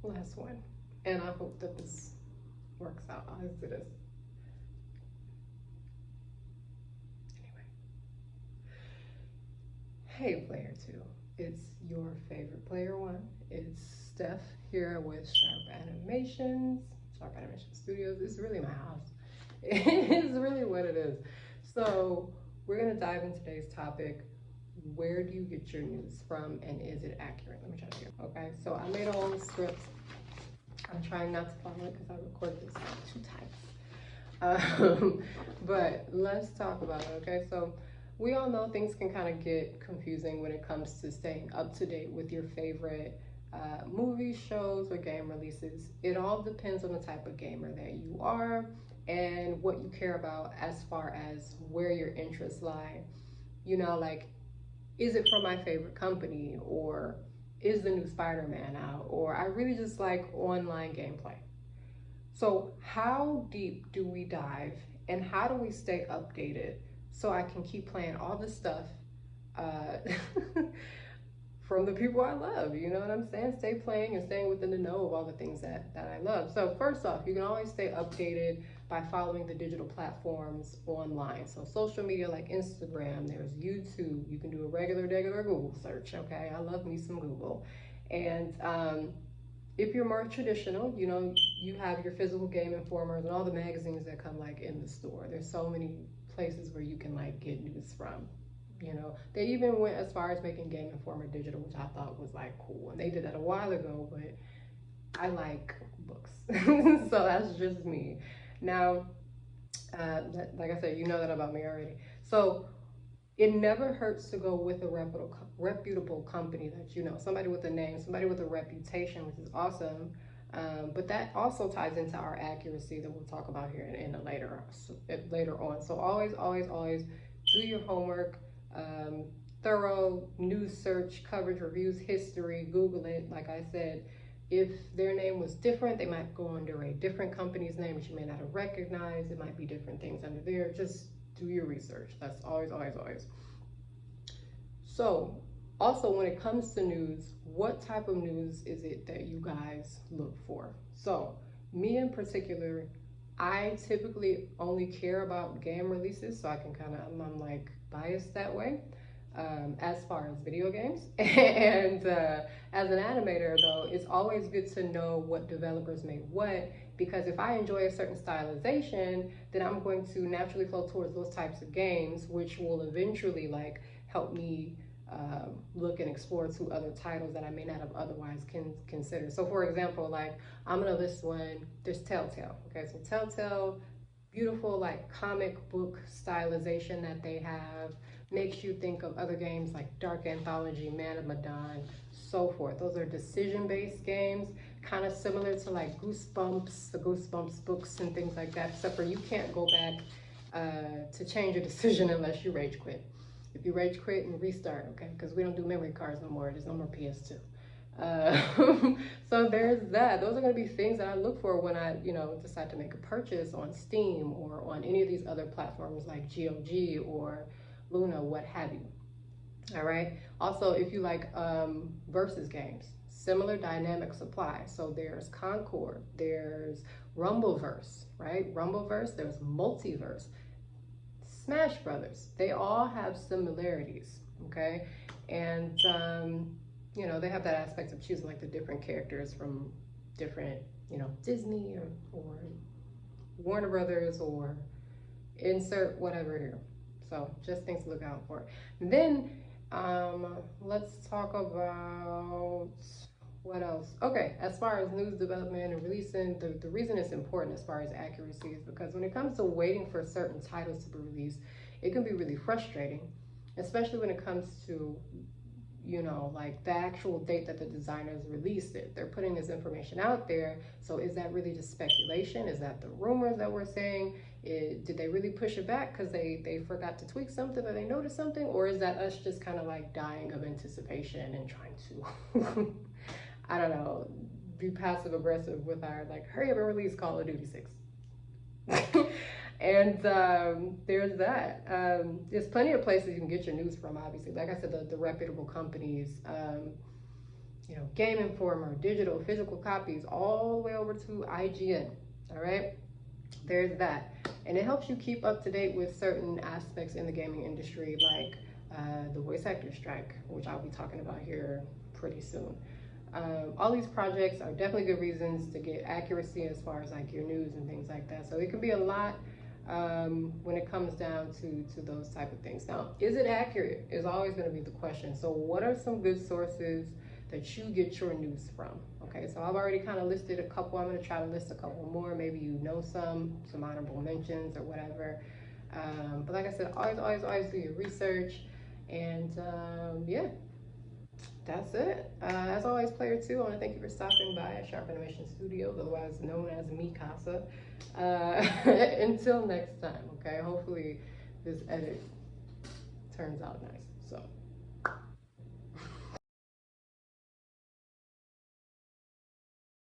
last one. And I hope that this works out as it is. Anyway. Hey, Player 2. It's your favorite Player 1. It's Steph here with Sharp Animations, Sharp Animation Studios. It's really my house. It's really what it is. So we're going to dive into today's topic. Where do you get your news from, and is it accurate? Let me try to get. Okay, so I made a whole script. I'm trying not to follow it because I recorded this like 2 times. But let's talk about it, okay? So we all know things can kind of get confusing when it comes to staying up to date with your favorite movies, shows, or game releases. It all depends on the type of gamer that you are and what you care about as far as where your interests lie. You know, like, is it from my favorite company, or is the new Spider-Man out, or I really just like online gameplay. So how deep do we dive, and how do we stay updated so I can keep playing all this stuff from the people I love? You know what I'm saying? Stay playing and staying within the know of all the things that I love. So first off, you can always stay updated by following the digital platforms online. So social media like Instagram, there's YouTube. You can do a regular Google search, okay? I love me some Google. And if you're more traditional, you know, you have your physical Game Informers and all the magazines that come like in the store. There's so many places where you can like get news from. You know, they even went as far as making Game Informer digital, which I thought was like cool. And they did that a while ago, but I like books. So that's just me. Now, like I said, you know that about me already. So it never hurts to go with a reputable company that you know, somebody with a name, somebody with a reputation, which is awesome. But that also ties into our accuracy that we'll talk about here in a later on. So always do your homework. Thorough news search, coverage, reviews, history, Google it. Like I said, if their name was different, they might go under a different company's name which you may not have recognized. It might be different things under there. Just do your research. That's always. So also, when it comes to news, what type of news is it that you guys look for? So me in particular, I typically only care about game releases, so I can I'm like biased that way as far as video games. And as an animator, though, it's always good to know what developers make what, because if I enjoy a certain stylization, then I'm going to naturally flow towards those types of games, which will eventually like help me look and explore to other titles that I may not have otherwise considered. So for example, like I'm gonna list one, there's Telltale. Okay, so Telltale, beautiful like comic book stylization that they have, makes you think of other games like Dark Anthology, Man of Medan, so forth. Those are decision-based games, kind of similar to like Goosebumps, the Goosebumps books and things like that, except for you can't go back to change a decision unless you rage quit. If you rage quit and restart, okay, because we don't do memory cards no more. There's no more PS2. So there's that. Those are going to be things that I look for when I, you know, decide to make a purchase on Steam or on any of these other platforms like GOG or Luna, what have you. All right. Also, if you like versus games, similar dynamics apply. So there's Concord, there's Rumbleverse, right? Rumbleverse, there's Multiverse. Smash Brothers, they all have similarities, okay? And, you know, they have that aspect of choosing like the different characters from different, you know, Disney or Warner Brothers or insert whatever here. So just things to look out for. And then let's talk about what else? Okay, as far as news development and releasing, the reason it's important as far as accuracy is because when it comes to waiting for certain titles to be released, it can be really frustrating, especially when it comes to, you know, like the actual date that the designers released it. They're putting this information out there. So is that really just speculation? Is that the rumors that we're saying? Did they really push it back because they forgot to tweak something or they noticed something? Or is that us just kind of like dying of anticipation and trying to I don't know, be passive aggressive with our like, hurry up and release Call of Duty 6. And there's that. There's plenty of places you can get your news from, obviously. Like I said, the reputable companies. Game Informer, digital, physical copies, all the way over to IGN. All right, there's that. And it helps you keep up to date with certain aspects in the gaming industry, like the voice actor strike, which I'll be talking about here pretty soon. All these projects are definitely good reasons to get accuracy as far as like your news and things like that. So it can be a lot when it comes down to those type of things. Now, is it accurate is always going to be the question. So what are some good sources that you get your news from? Okay, so I've already kind of listed a couple. I'm going to try to list a couple more. Maybe some honorable mentions or whatever. But like I said, always do your research. And yeah, that's it. As always, Player 2, I want to thank you for stopping by at Sharp Animation Studios, otherwise known as Mikasa. Until next time, okay? Hopefully this edit turns out nice. So.